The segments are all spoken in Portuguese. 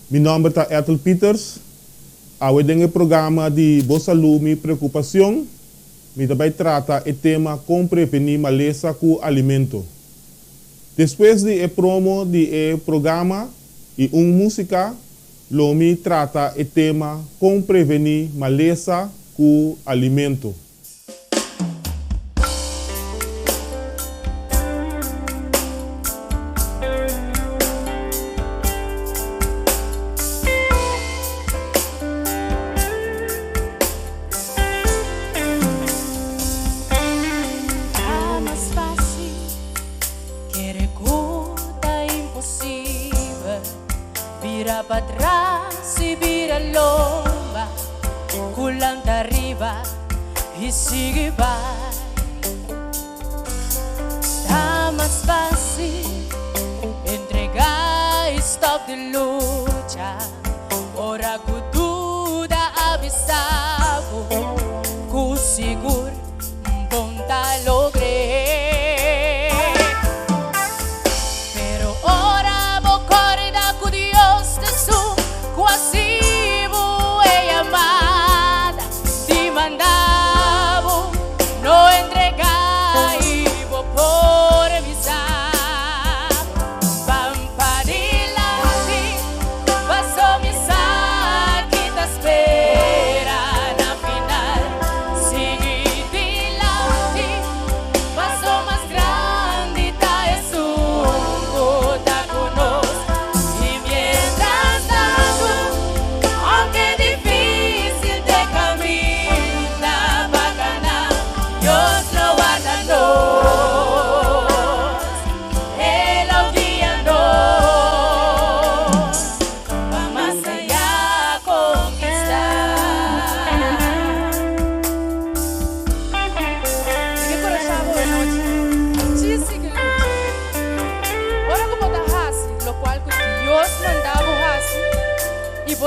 Meu nome é Ethel Peters. Eu tenho um programa de Boa Saúde e Preocupação. Me também trata o tema como prevenir maleza com alimento. Depois de promo de programa e música, me trata o tema como prevenir maleza com alimento.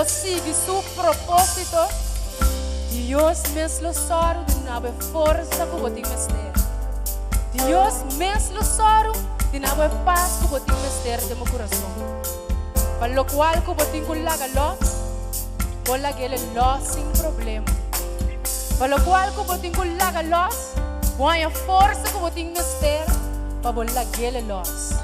Sigue su propósito. Dios mesmo soro de nave força que botin mester. Dios mesmo soro de nave paz que botin mester de meu coração. Para lo cual que botin com laga los, bola que ele los sem problema. Para lo cual que botin com laga los, põe a força que botin mester para bola que ele los.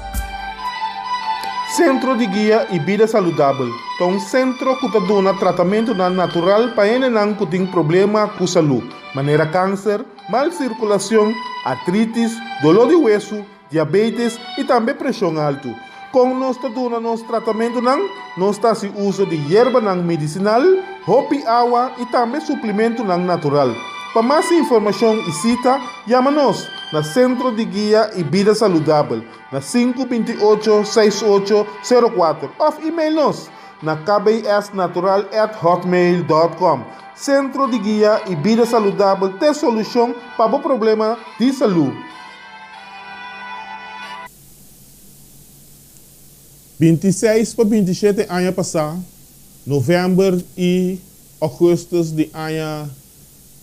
Centro de Guia e Vida Saudável é um centro que dá tratamento natural para quem que tem problema com saúde, maneira câncer, mal circulação, artrites, dolor de hueso, diabetes e também pressão alta. Com nós dando nosso tratamento, nós está se uso de erva medicinal, hopi água e também suplemento natural. Para mais informação e cita, chama-nos na Centro de Guia e Vida Saudável, na 528-6804, ou e-mail-nos na kbsnatural@hotmail.com. Centro de Guia e Vida Saudável tem solução para o problema de saúde. 26 para 27 anos passados, novembro e agosto de ano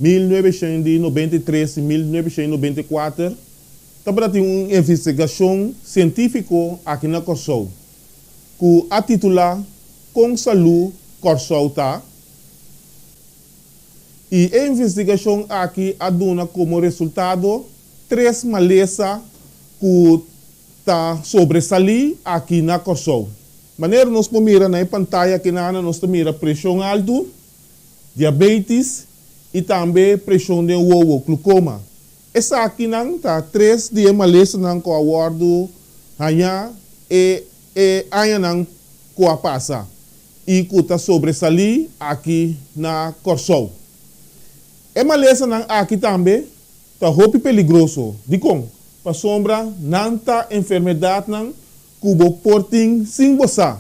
1993 e 1994, também tem uma investigação científica aqui na Corsol, que a titular Com Saúde Corsol. E a investigação aqui aduna como resultado 3 malezas que está sobressalir aqui na Corsol. Maneira nós mira na pantalla aqui nós mira pressão alta, diabetes e também pressão de ovo, glucoma. Essa aqui não tá 3 dias maleza não com a awardo hanya e hanya não com a passa e que está sobressalir aqui na Corsol. E maleza não aqui também tá roupa peligroso, de com para sombra não tá enfermidade não cubo porting sem bossa.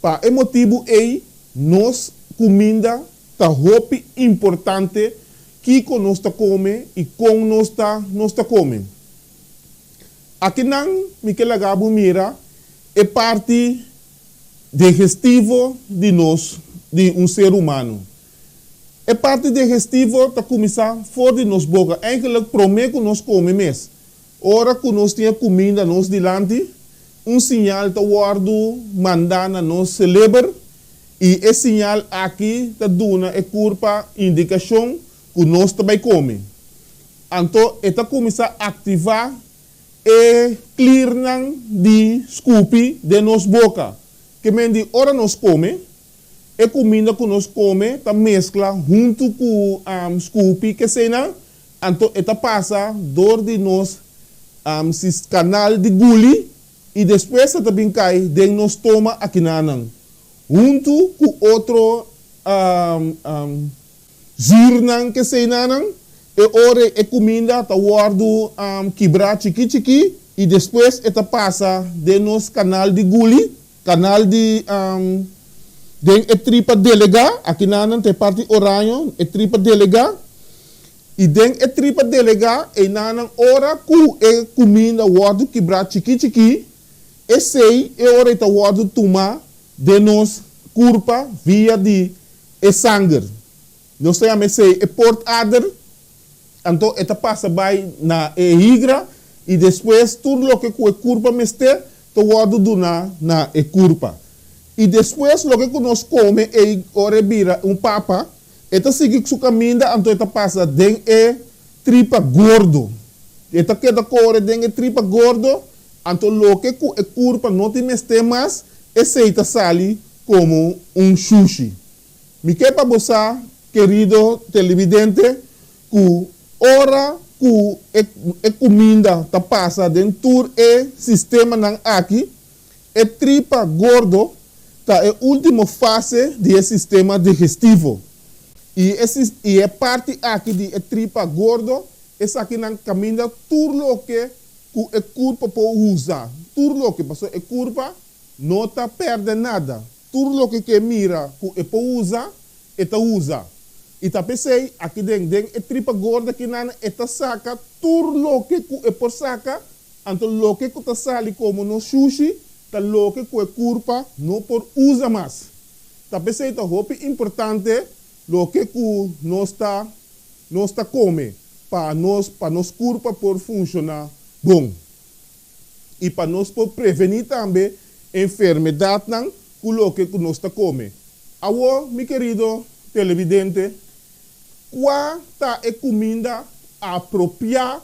Para motivo é nós comida tá roupa importante que nós está come e com nós está come. Aqui não me que lagabo mira é parte digestivo de nós, de um ser humano. É parte digestivo tá começar fora de nós boca. Eigenlijk promete que nós come mesmo. Ora que nós tinha comida nós delante um sinal tá guardo mandana nos celebra e esse sinal aqui tá duna é curva indicação que nós também come. Então, eta começa a ativar e clear de scoopy de nos boca. Que mendi ora nos come, e comida que nos come, tá mescla junto com scoopy que cena, então eta passa dor de nos canal de guli e depois também cai de nos toma aqui nanang. Junto com outro zirnang que cena nanang, e ora e comida tá guardo quebrar chiqui e depois eta passa de nos canal de guli, canal de e tripa delega, aqui nanan te parte oranho, e tripa delega e den e tripa delega e nanan ora ku e comida guardo quebrar chiqui e sei e ora eta guardo tuma de nos curva via de e sangue. Nós temos sei e port ader. Então, eta passa by na higra e depois tudo o que com a curva meste, to guardo na curva. E depois o que nós come e ora vira papa, eta sigue com o caminho, então eta passa den e tripa gordo. Eta queda corre den e tripa gordo, então o que com a curva não te meste mais, e seita sali como sushi. Me quer para você, querido televidente, que ora ku e comida ta passa dentro e sistema nan aqui e tripa gordo ta é última fase do sistema digestivo e é parte aqui de tripa gordo essa aqui nan caminha tudo o que ku e curva pode usar tudo o que passou e curva não ta perde nada tudo o que mira ku e pode usar e ta usa. E tá pensei, aqui dentro, é tripa gorda que nana, eta saca, tudo lo que é por saca, então lo que tá sali como no sushi, tá lo que é curva, não por usa mais. Tá pensei, tá roupa importante, lo que nós tá come, para nós curva por funcionar bom. E para nós por prevenir também enfermidade, com lo que nós tá come. Agora, meu querido televidente, qual tá a comida apropriada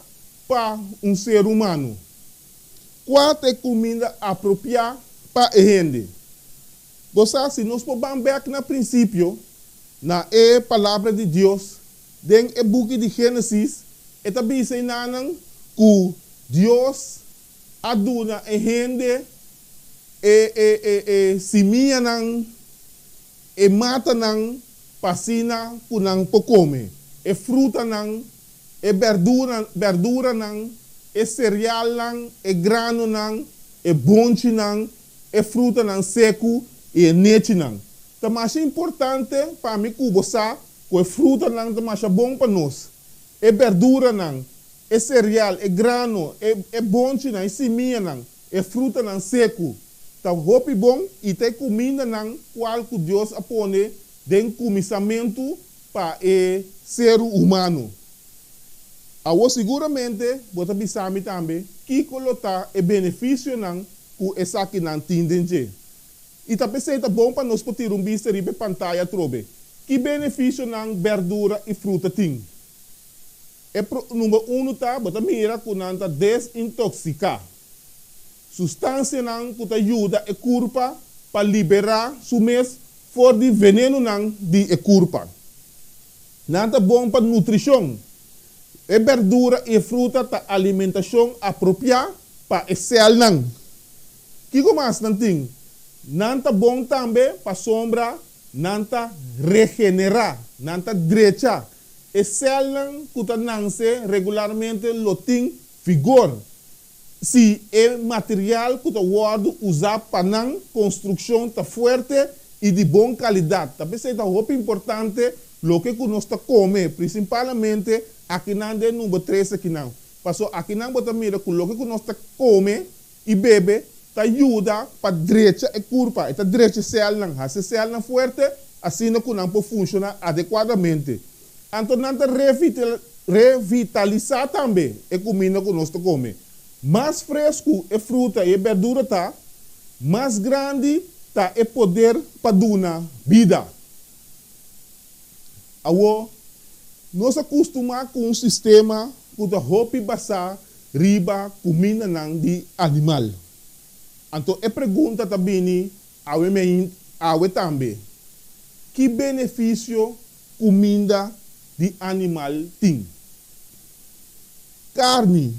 para ser humano? Qual é a comida apropriada para a gente? Você, se nós podemos ver aqui no princípio, na palavra de Deus, dentro do book de Gênesis, é também ensinando que Deus aduna a gente e semia e mata pasina kunang pokome, e fruta nang, e verdura nang, e cereal nang, e grano nang, e bonchi nang, e fruta nang seco, e nete nang. Tá mais importante para mim que você, que fruta nang tá mais bom para nós. E verdura nang, e cereal, e grano, e bonchi nang, e semia nang, e fruta nang seco. Tá roupa bom e tem comida nang qual que Deus apone den começamento para o ser humano. Agora, seguramente, você sabe também que colocar o benefício não que essa aqui não entende. E também é bom para nós poder visto na pantalla trobe. Que benefício não verdura e fruta tem? Número 1 tá, você mira que não está desintoxicar. Substância não que ajuda a curva para liberar o mês for de veneno nang de curva. Nada bom para nutrição. E verdura e fruta ta alimentação apropriada para céu nang. Que mais nanting? Nanta bom também para sombra, nanta regenerar, nanta drecha. E céu nang kuta nangse regularmente loting vigor. Se é material que o guardo usar para nang construção ta forte e de boa qualidade. Também é roupa importante, o que nós come, principalmente aqui na número 3 aqui não. Passou aqui na bota mira com o que nós come e bebe, tá ajuda para direita e curva, eta direita céu não, se céu não forte, assim não pode funcionar adequadamente. Então nós revitalizar também a comida que nós come. mais fresco é fruta e verdura tá, mais grande tá é poder para dar vida. Awo, nós acostumamos com um sistema que da roupa basar riba comida não de animal. Então, a pergunta também awe também. Que benefício comida de animal tem? Carne,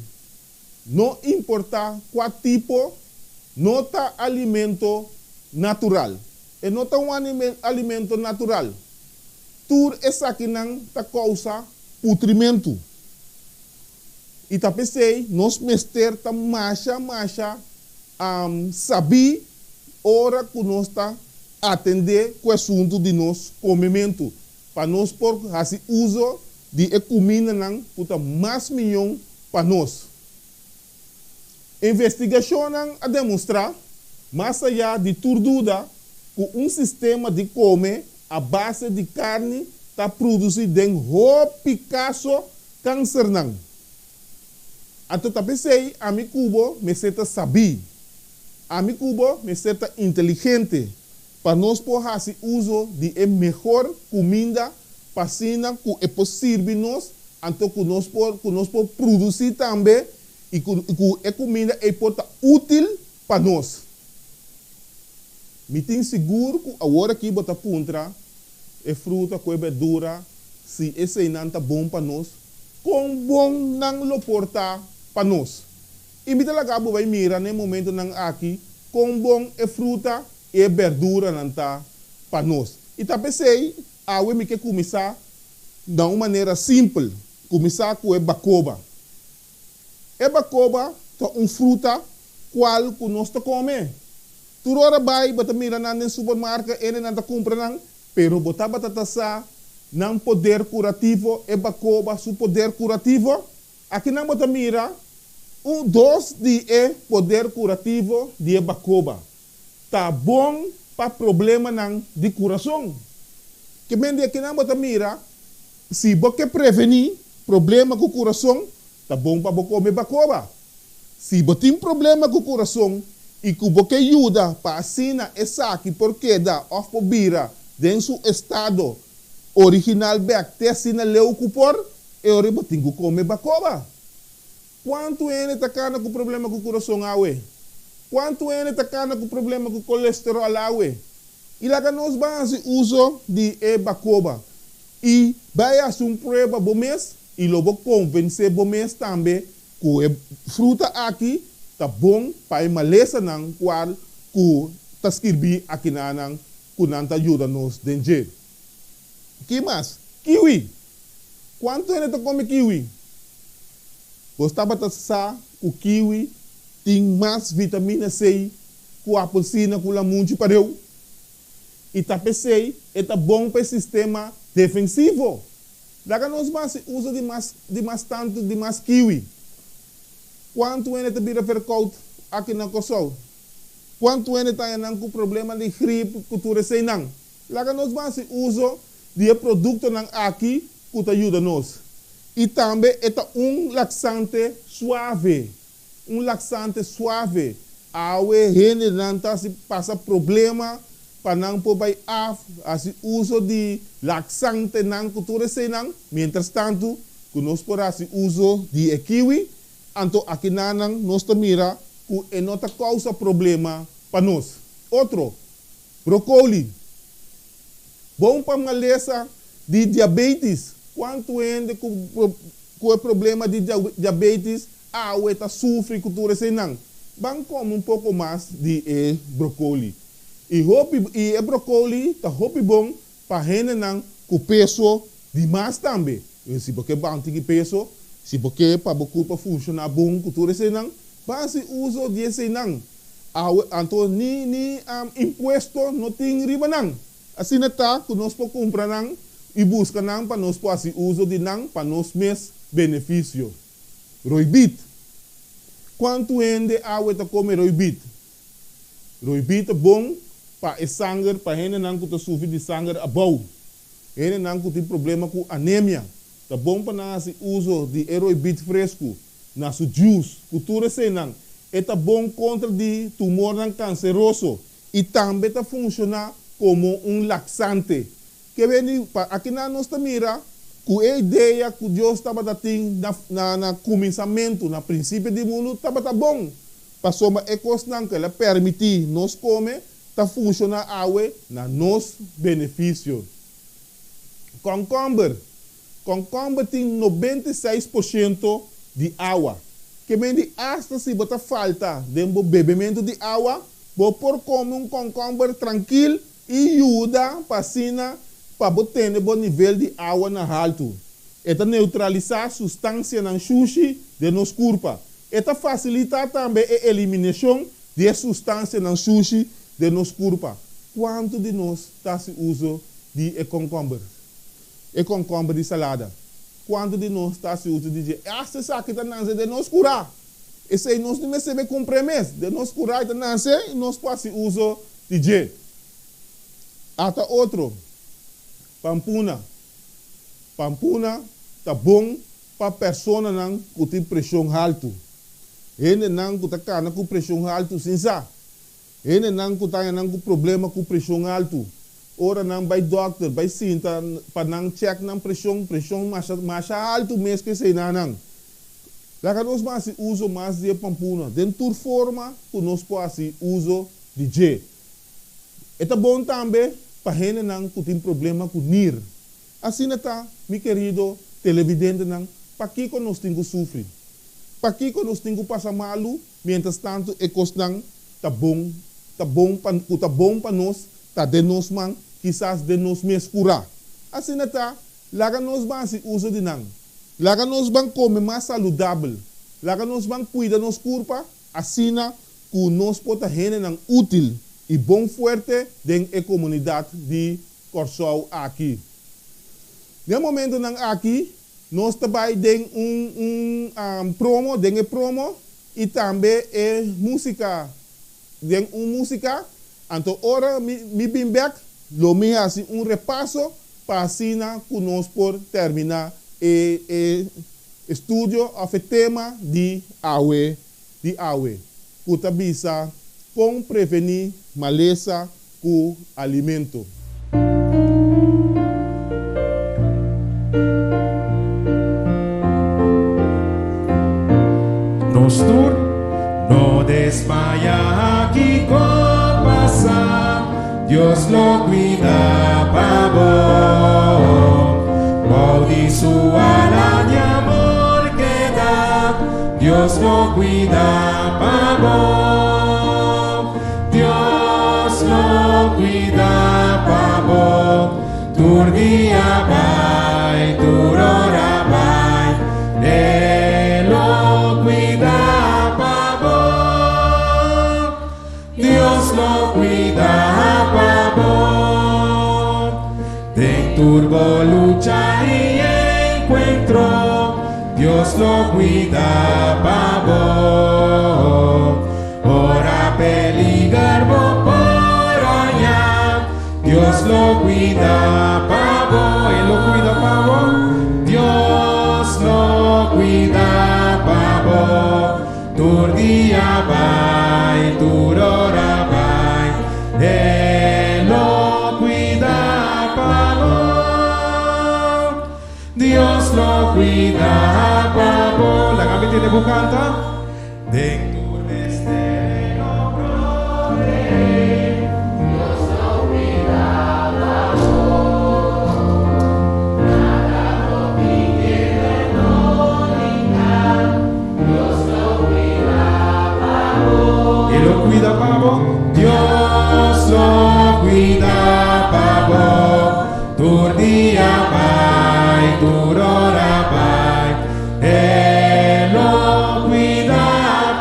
não importa qual tipo, não está alimento natural. E não está um alimento natural. Tudo isso aqui não está causa putrimento. E tá pensei, nós mester tá macha, saber hora que nós tá atender com o assunto de nós comimento. Para nós por fazer uso de comida não puta mais milhão para nós. Investigação a demonstrar, mais allá de tudo dúvida, que um sistema de comer a base de carne está produzindo em roupa câncer não. Então, eu pensei, a mi cubo me seta saber. A mi cubo me seta inteligente. Para nós poder fazer uso de melhor comida para cima que é possível nós, então que nós podemos produzir também e que a comida é útil para nós. Me tenho seguro que agora que botar puntra, é fruta, é verdura, se esse não está bom para nós, com bom não lo porta para nós. E me talaga vai mirar no momento não aqui, com bom é fruta e verdura não está para nós. E tá pensei, me quer começar de uma maneira simples, começar com a bacoba. A bacoba é uma fruta qual que nós comemos. Tu ora vai, bota mira no supermercado, ele não está comprando, pero botar batata sa, não poder curativo, é bacoba, su poder curativo. Aqui não bota mira, dois de poder curativo de bacoba. Tá bom para problema não de coração. Que bem aqui não bota mira, se você prevenir problema com o coração, tá bom para comer bacoba. Se você tem problema com o coração e que você ajuda para assinar essa aqui porque dá off bira dentro do estado original até assina leu cupor, eu tem que comer bacoba. Quanto ele está com problema com o coração awe? Quanto ele está com problema com o colesterol awe? E lá que nós vamos fazer uso de bacoba. E vai fazer uma prova bom mês e logo convencer bom mês também que a fruta aqui está bom para a maleza não qual que está escrito aqui não que não está ajudando nos dentro. Que mais? Kiwi. Quanto ele está comendo kiwi? Gostava de saber que o kiwi tem mais vitamina C que a apelsina, que a munchi para eu. E tá pensei, é bom para o sistema defensivo. Daí nós vamos usar de mais kiwi. Quanto ele está vira verkout aqui na Kosovo? Quanto ele está com problema de gripe, que tu recém não? Daí nós vamos usar de produto aqui que ajuda nós. E também é laxante suave. Laxante suave. Awe gente não está se passa problema para não poder fazer uso de laxante não cultura sem não. Mientras tanto, que nós podemos fazer uso de kiwi, então aqui não nós mira que não causa problema para nós. Outro, brócoli. Bom para maleza de diabetes. Quanto gente com o problema de diabetes, está sofre cultura sem não. Vamos comer um pouco mais de brócoli. E o brócoli está bom para gente não com peso demais também. Se você tem peso, se você para o corpo funcionar bom, cultura sem não, faz uso desse não. Então, nem imposto não tem riba não. Assim está, que nós podemos comprar não e buscar não para nós fazer uso de não para nós mesmos benefício. Roibit. Quanto gente está comer roibit? Roibit é bom para sangue, para gente não que sofre de sangue abau. Gente não que tem problema com anemia. É bom para nós uso de roibit fresco. na su juice. Cultura senang. Eta bom contra de tumor canceroso. E também está funciona como laxante. Que vem aqui na nossa mira, com a ideia que Deus estava dando na começamento, na princípio do mundo, estava bom. Passou uma ecosnan que ela permite nos comer, está funcionando na nosso benefício. Concombre tem 96% de água. Que vem de hasta se botar falta de bebimento de água, vou por comer concombre tranquilo e ajuda para botar o nível de água na alto. Eta neutralizar a substância na sushi de nos corpo. Eta facilita também a eliminação de substância na sushi de nos corpo. Quanto de nós está se uso de concombre? E concombre de salada. Quanto de nós está se uso de essa saque da nanse de nos curar. Esse aí nós não recebe com promessa de nos curar da nanse e nós pode uso de até outro. Pampuna tá bom para pessoa não que tem pressão alta. Ele não que tá com pressão alta sem sa. Ele não que tá com problema com pressão alta. Ora não vai doctor, vai sinta para não check não pressão mais alto mesmo que sei não. Lá nós mais uso mais de pampuna. Dentro forma que nós pode uso de J. É bom também para gente não que tem problema com NIR. Assim está, meu querido televidente, para que nós temos que sofrer? Para que nós temos que passar mal, mientras tanto, é costando, tá bom para nós, tá de nós, man, quizás de nós mesmos curar. Assim está, lá nós vamos usar de não. Lá nós vamos comer mais saudável. Lá nós vamos cuidar de nosso corpo, assim que nós podemos ser útil e bom forte dentro da comunidade de Corsol aqui. No momento aqui, nós também temos promo e também música. Tem música, então agora me bem back, lo me assim repasso para assim que nós por terminar o estúdio of tema de AWE. Puta bisa com prevenir maleza com alimento. Nos no desmaya aquí con pasar, Dios lo cuida para vos. Baudi su ala de amor que da, Dios lo cuida para vos. Dios lo cuida para vos. Tu día vai, tu hora vai, Él lo cuida para vos. Dios lo cuida para vos. De turbo lucha y encuentro, Dios lo cuida para vos. Ora peligrar vos por allá, Dios lo cuida para vos. Él lo cuida para vos. Dios lo cuida para vos. Tu día vai, tu hora vai, Él lo cuida para vos. Dios lo cuida para vos. La kami tiene bukanta. Den tu desterro prole. Dios lo cuida para vos. Nada lo pide no linda. Dios lo cuida para vos. Él lo cuida para vos. Dios lo cuida para vos. Tu día vai, tu hora vai, Él lo cuida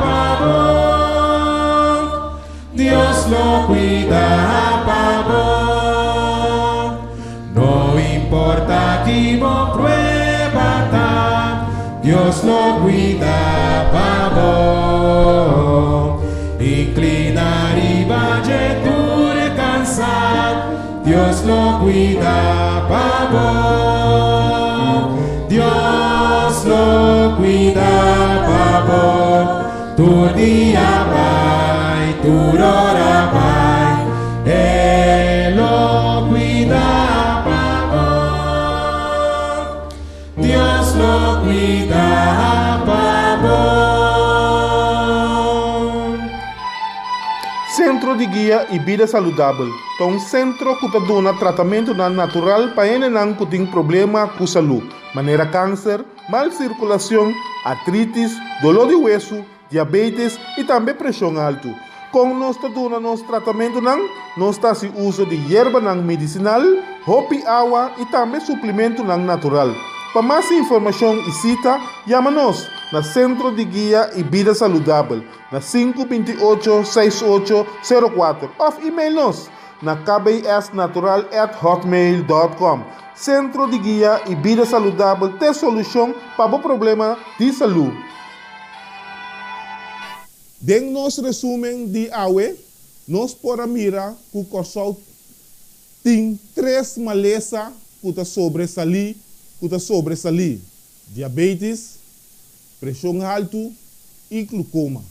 para vos. Dios lo cuida para vos. No importa que vos prueba, Dios lo cuida para vos. Inclinar y valle tu cansar, Dios lo cuida para vos. Dios lo cuida para vos. tu dia vai, tu hora vai, Él lo cuida para vos, Dios lo cuida para vos. Centro de Guia e Vida Saudável é um centro que dá tratamento natural para quem que tem problema com saúde, maneira câncer, mal circulação, artrites, dolor de hueso, diabetes e também pressão alta. Com nós nosso tratamento, nós se uso de erva medicinal, hopi água e também suplemento natural. Para mais informação e cita, chama-nos na Centro de Guia e Vida Saudável, na 528-6804, ou e-mail-nos na kbsnatural@hotmail.com. Centro de Guia e Vida Saudável tem solução para o problema de saúde. Dentro nosso resumo de AUE, nós podemos mirar que o Corsol tem 3 malezas que estão sobressalir, diabetes, pressão alta e glaucoma.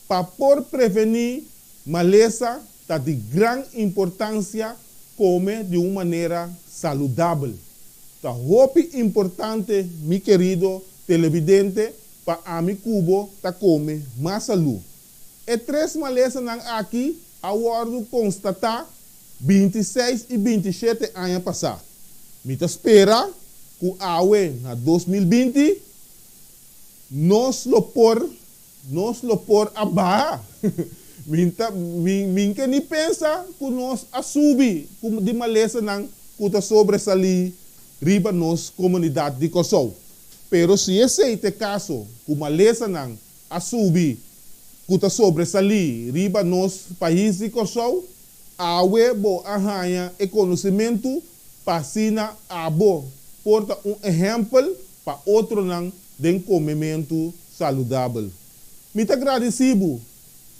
Para prevenir maleza, está de grande importância comer de uma maneira saudável. Está muito importante, meu querido televidente, para a mi cubo ta come mais saúde. E 3 malezas aqui, a hora constatar 26 e 27 anos passados. Me espera que a UE na 2020 nós lo por abaixo. Minha nem pensa que nós a subir de maleza que está sobresalir riba nos comunidade de Kosovo. Pero se esse é o caso, que maleza a subir que está sobresalir riba nos país de Kosovo, a UE bo arranha e conhecimento para sina abo porta exemplo para outro de comimento saudável. Muito agradecido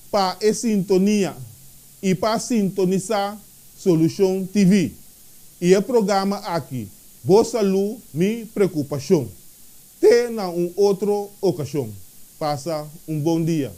para a sintonia e para sintonizar Solução TV. E o programa aqui, Boa Saúde, minha preocupação. Até na outra ocasião. Passa bom dia.